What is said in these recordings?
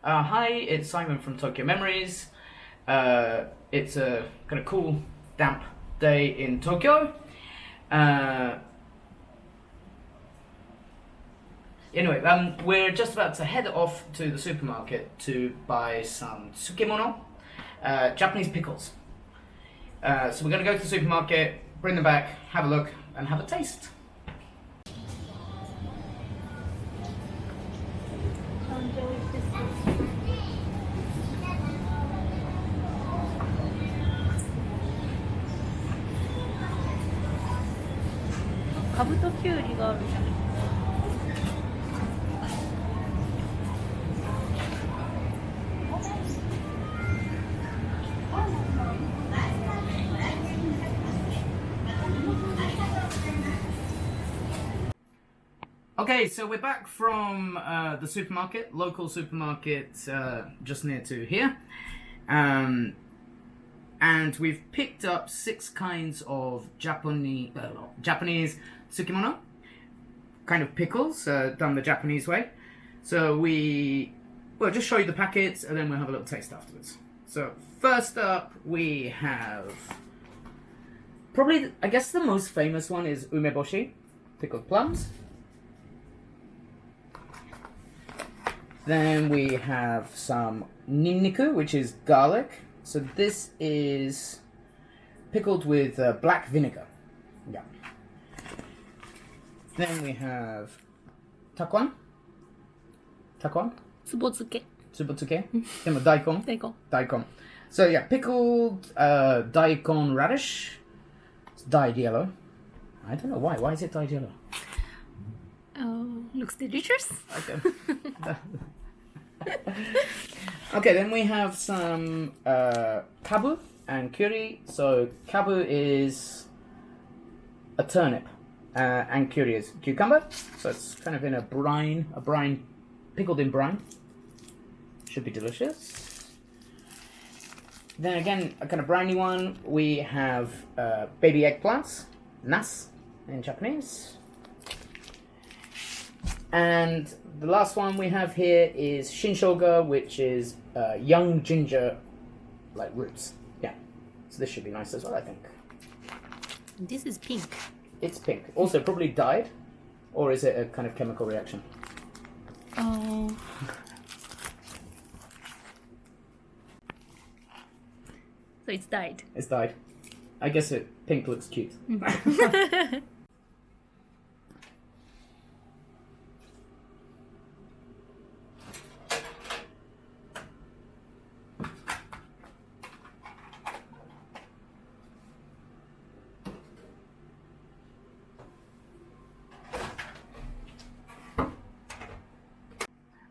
Hi, it's Simon from Tokyo Memories. It's a kind of cool, damp day in Tokyo. Anyway, we're just about to head off to the supermarket to buy some tsukemono, Japanese pickles. So we're going to go to the supermarket, bring them back, have a look, and have a taste. Okay, so we're back from the supermarket, local supermarket just near to here. And we've picked up 6 kinds of Japanese tsukemono, kind of pickles, done the Japanese way. So we'll just show you the packets and then we'll have a little taste afterwards. So first up we have, probably, I guess the most famous one is Umeboshi, pickled plums. Then we have some ninniku, which is garlic. So this is pickled with black vinegar. Yeah. Then we have takuan. Tsubotsuke. Daikon. So yeah, pickled daikon radish. It's dyed yellow. I don't know why. Why is it dyed yellow? Looks delicious. Okay. Okay, then we have some kabu and curry. So kabu is a turnip, and curry is cucumber. So it's kind of in a brine, pickled in brine. Should be delicious. Then again, a kind of briny one. We have baby eggplants, nas in Japanese. And the last one we have here is shinshoga, which is young ginger, like roots. Yeah. So this should be nice as well, I think. This is pink. It's pink. Also probably dyed, or is it a kind of chemical reaction? Oh. So it's dyed. It's dyed. I guess pink looks cute.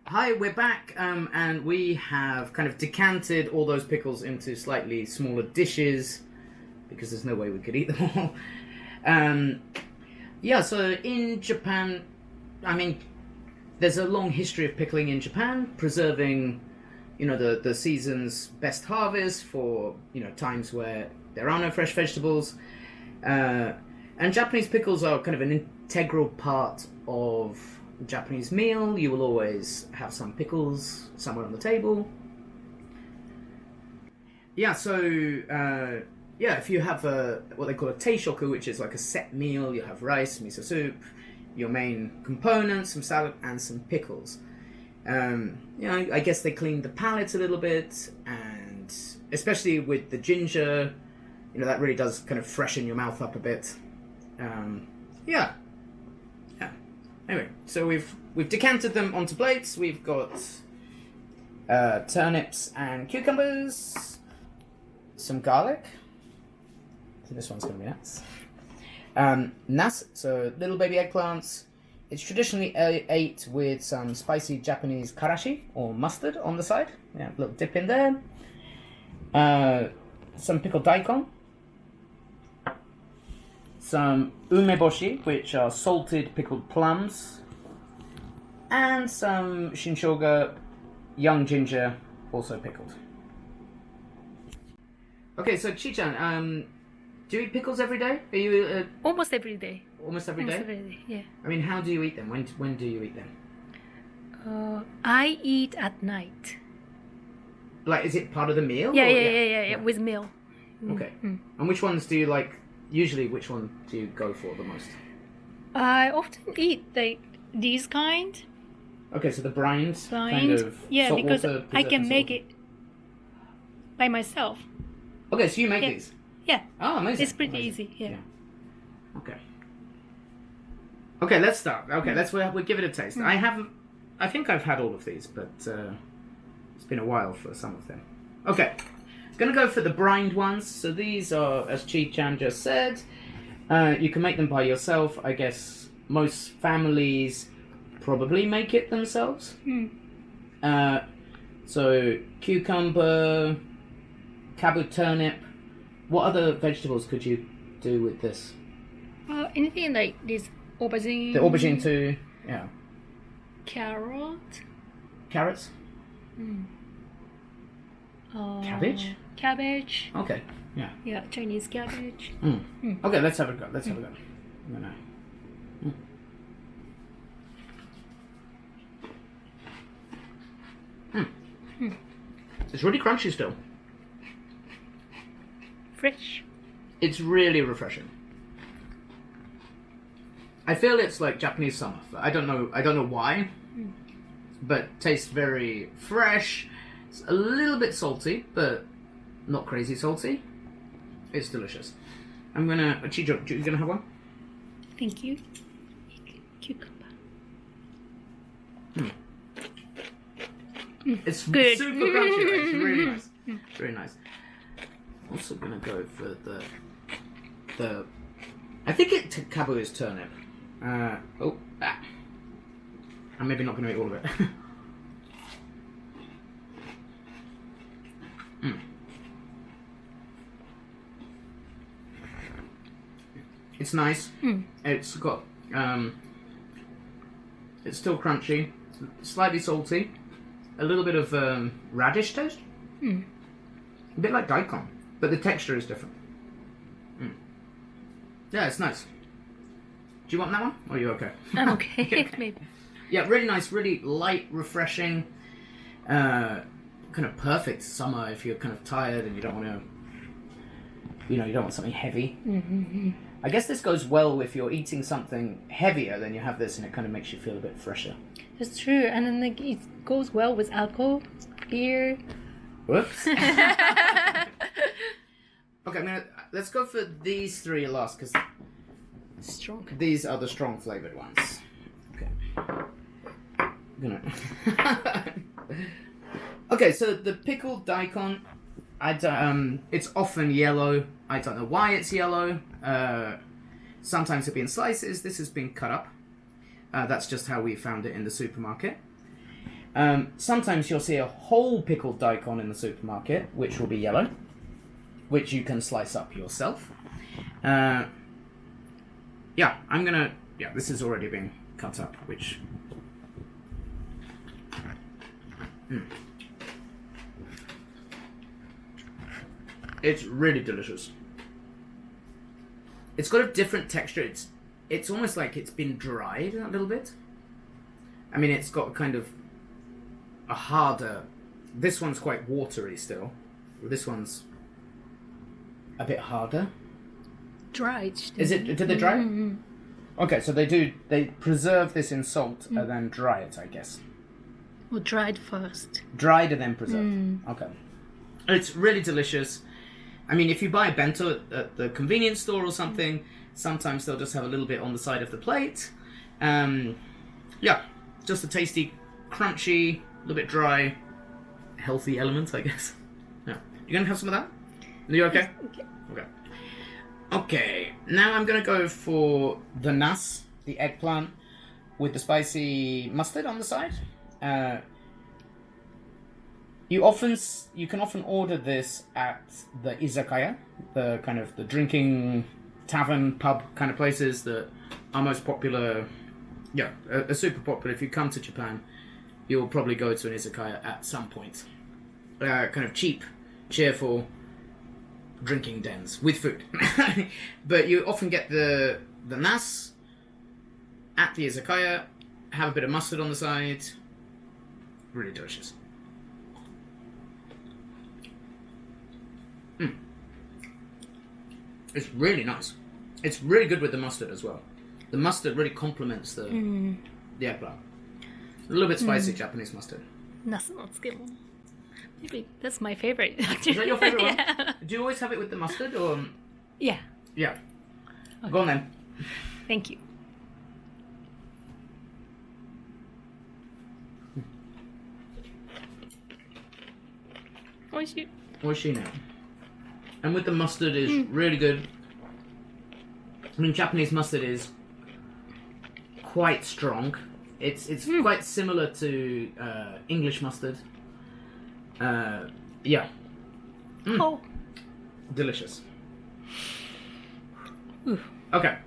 Hi, we're back, and we have kind of decanted all those pickles into slightly smaller dishes, because there's no way we could eat them all. Yeah, so in Japan, I mean, there's a long history of pickling in Japan, preserving, the season's best harvest for, times where there are no fresh vegetables. And Japanese pickles are kind of an integral part of Japanese meal. You will always have some pickles somewhere on the table. Yeah, so if you have what they call a teishoku, which is like a set meal, you have rice, miso soup, your main components, some salad, and some pickles. I guess they clean the palate a little bit, and especially with the ginger, that really does kind of freshen your mouth up a bit. Yeah. Anyway, so we've decanted them onto plates. We've got turnips and cucumbers, some garlic. So this one's going to be nice. Nas, so little baby eggplants. It's traditionally ate with some spicy Japanese karashi or mustard on the side. Yeah, a little dip in there. Some pickled daikon. Some umeboshi, which are salted pickled plums, and some shinshoga, young ginger, also pickled. Okay, so Chi-chan, do you eat pickles every day? Are you Almost every day. almost every day? Almost every day, yeah. I mean, how do you eat them? When do you eat them? I eat at night. Like, is it part of the meal? Yeah, or- yeah, with meal. Okay. And which ones do you like? Usually, which one do you go for the most? I often eat these kind. Okay, so the brined kind Blind. of Yeah, salt because water, I preserved can in make salt. it by myself. Okay, so you make Yeah. these. Yeah, Oh, amazing. it's pretty Amazing. easy. Yeah. Okay. Okay, let's start. Okay, we'll give it a taste. I think I've had all of these, but it's been a while for some of them. Okay, gonna go for the brined ones. So these are, as Chi-chan just said, you can make them by yourself. I guess most families probably make it themselves. So cucumber, kabu turnip. What other vegetables could you do with this? Anything like this aubergine. The aubergine too. Yeah. Carrot. Carrots. Cabbage? Cabbage. Okay. Yeah. Yeah, Chinese cabbage. Okay, let's have a go. Let's have a go. I'm gonna... It's really crunchy still. Fresh. It's really refreshing. I feel it's like Japanese summer. I don't know why, but tastes very fresh. It's a little bit salty, but not crazy salty. It's delicious. I'm gonna... Chijo, you gonna have one? Thank you. Cucumber. It's Good. super crunchy. Right? It's really nice. Very nice. Also gonna go for the. I think kabu is turnip. I'm maybe not gonna eat all of it. It's nice. It's got it's still crunchy, slightly salty, a little bit of radish taste. A bit like daikon, but the texture is different. Yeah, it's nice. Do you want that one? Or are you okay? I'm okay. Maybe. Yeah, really nice, really light, refreshing. Kind of perfect summer if you're kind of tired and you don't want to, you don't want something heavy. I guess this goes well if you're eating something heavier, then you have this and it kind of makes you feel a bit fresher. That's true, and then it goes well with alcohol, beer. Whoops. Okay, let's go for these three last because Strong. these are the strong flavored ones. Okay. Okay, so the pickled daikon, it's often yellow. I don't know why it's yellow. Sometimes it'll be in slices. This has been cut up. That's just how we found it in the supermarket. Sometimes you'll see a whole pickled daikon in the supermarket, which will be yellow, which you can slice up yourself. This is already being cut up, which... It's really delicious. It's got a different texture. It's almost like it's been dried a little bit. I mean, it's got kind of a harder... This one's quite watery still. This one's a bit harder. Dried. Is it? Did they dry it? Okay, so they preserve this in salt and then dry it, I guess. Or dried first. Dried and then preserved. Okay. It's really delicious. I mean, if you buy a bento at the convenience store or something, sometimes they'll just have a little bit on the side of the plate. Just a tasty, crunchy, a little bit dry, healthy element, I guess. Yeah. You gonna have some of that? Are you okay? Okay. Okay, now I'm gonna go for the nas, the eggplant, with the spicy mustard on the side. You can often order this at the izakaya, the kind of the drinking tavern, pub kind of places that are most popular. Yeah, are super popular. If you come to Japan, you'll probably go to an izakaya at some point. Kind of cheap, cheerful drinking dens with food. But you often get the nas at the izakaya, have a bit of mustard on the side. Really delicious. It's really nice. It's really good with the mustard as well. The mustard really complements the eggplant. A little bit spicy Japanese mustard. ナスの漬物. Maybe that's my favorite. Is that your favorite one? Yeah. Do you always have it with the mustard or? Yeah. Yeah. Go on then. Thank you. Oishii. Oishii now. And with the mustard is really good. I mean, Japanese mustard is quite strong. It's quite similar to English mustard. Yeah. Oh. Delicious. Ooh. Okay.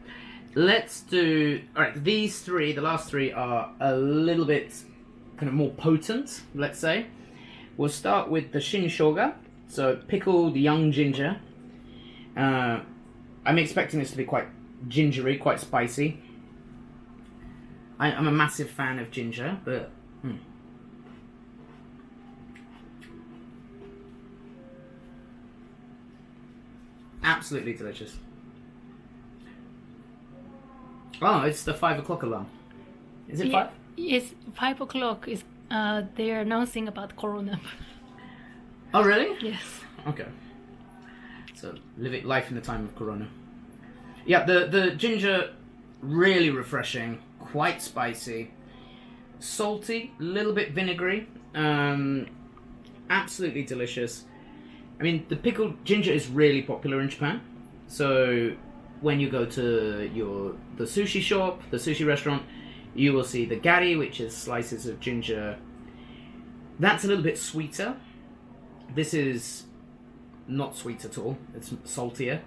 Let's do... Alright, these three, the last three, are a little bit kind of more potent, let's say. We'll start with the shinshoga, so pickled young ginger. I'm expecting this to be quite gingery, quite spicy. I'm a massive fan of ginger, but... Absolutely delicious. Oh, it's the 5 o'clock alarm. Is it 5? It's 5 o'clock. Is they're announcing about Corona. Oh, really? Yes. Okay. So, life in the time of Corona. Yeah, the ginger, really refreshing, quite spicy, salty, a little bit vinegary, absolutely delicious. I mean, the pickled ginger is really popular in Japan. So, when you go to the sushi shop, the sushi restaurant, you will see the gari, which is slices of ginger. That's a little bit sweeter. This is not sweet at all. It's saltier.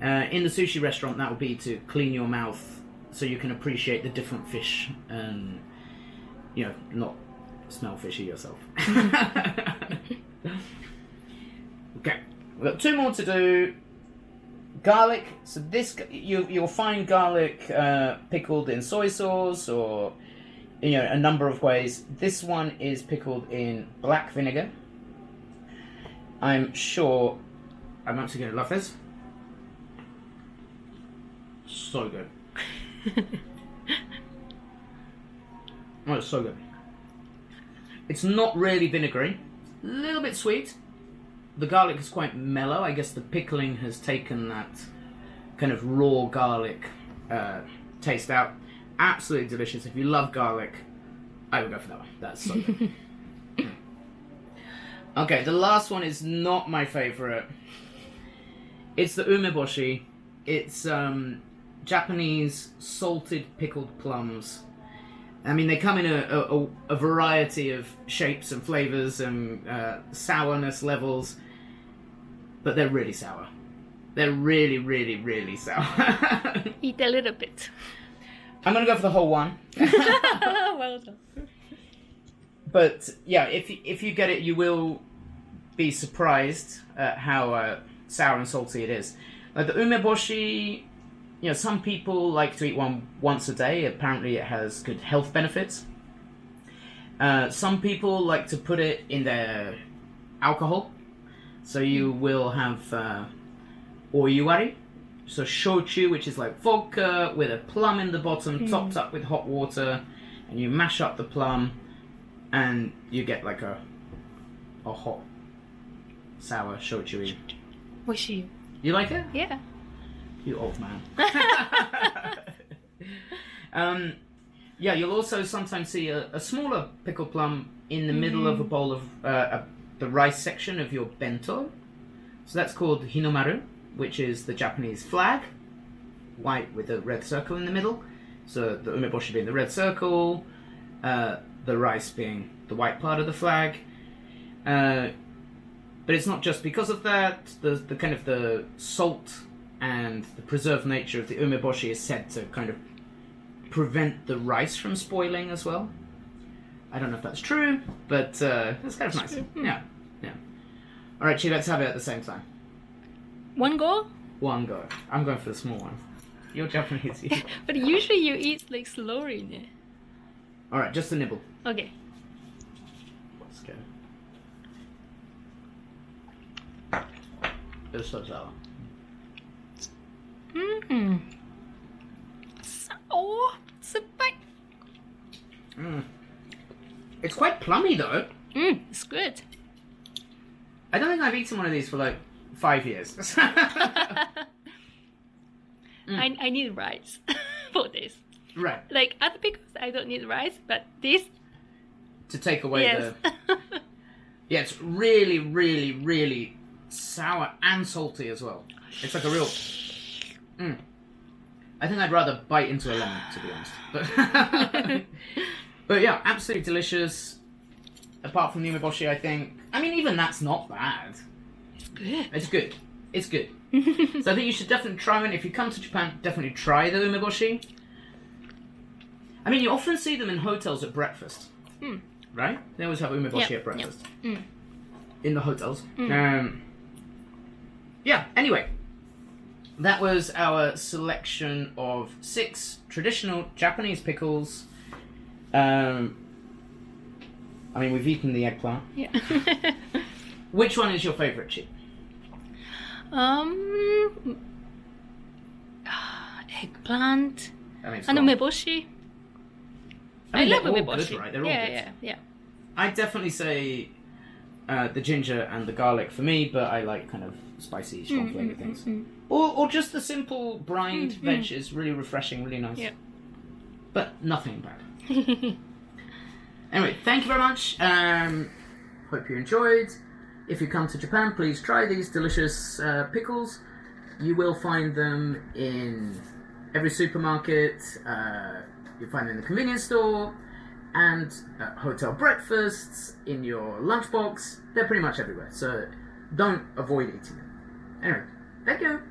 In the sushi restaurant, that would be to clean your mouth so you can appreciate the different fish and, not smell fishy yourself. Okay, we've got 2 more to do. Garlic. So this, you'll find garlic pickled in soy sauce or, a number of ways. This one is pickled in black vinegar. I'm sure I'm actually going to love this. So good. Oh, it's so good. It's not really vinegary. A little bit sweet. The garlic is quite mellow. I guess the pickling has taken that kind of raw garlic taste out. Absolutely delicious. If you love garlic, I would go for that one. That's so good. Okay, the last one is not my favorite. It's the umeboshi. It's Japanese salted pickled plums. I mean, they come in a variety of shapes and flavors and sourness levels, but they're really sour. They're really, really, really sour. Eat a little bit. I'm gonna go for the whole one. Well done. But yeah, if you get it, you will be surprised at how sour and salty it is. The umeboshi, some people like to eat one once a day. Apparently it has good health benefits. Some people like to put it in their alcohol. So you will have oyuwari, so shochu, which is like vodka with a plum in the bottom, topped up with hot water, and you mash up the plum, and you get like a hot, sour shochu. Oishii. You like it? Yeah. You old man. Yeah, you'll also sometimes see a smaller pickled plum in the middle of a bowl of the rice section of your bento. So that's called Hinomaru, which is the Japanese flag, white with a red circle in the middle. So the umeboshi being the red circle, the rice being the white part of the flag. But it's not just because of that. The kind of the salt and the preserved nature of the umeboshi is said to kind of prevent the rice from spoiling as well. I don't know if that's true, but it's kind of nice. Yeah. All right, Chi, let's have it at the same time. One go? One go. I'm going for the small one. You're Japanese. But usually you eat like slowly. All right, just a nibble. Okay. Let's go. It's so sour. Super. It's quite plummy though. It's good. I don't think I've eaten one of these for like 5 years. I need rice for this. Right. Like other pickles, I don't need rice, but this. To take away Yes. Yeah, it's really, really, really sour and salty as well. It's like a real... I think I'd rather bite into a lemon, to be honest. But yeah, absolutely delicious. Apart from the Umeboshi, I think... I mean, even that's not bad. It's good. It's good. It's good. So I think you should definitely try one. If you come to Japan, definitely try the Umeboshi. I mean, you often see them in hotels at breakfast. Right? They always have Umeboshi at breakfast. In the hotels. Yeah, anyway. That was our selection of 6 traditional Japanese pickles. I mean, we've eaten the eggplant. Yeah. Which one is your favourite, Chi? Eggplant. I mean, And Umeboshi. I love they're all Umeboshi. good, right? They're all good. Yeah. I'd definitely say the ginger and the garlic for me, but I like kind of spicy, strong flavoured things. Or just the simple brined veg is really refreshing, really nice. Yeah. But nothing bad. Anyway, thank you very much. Hope you enjoyed. If you come to Japan, please try these delicious pickles. You will find them in every supermarket. You'll find them in the convenience store and at hotel breakfasts, in your lunchbox. They're pretty much everywhere, so don't avoid eating them. Anyway, thank you.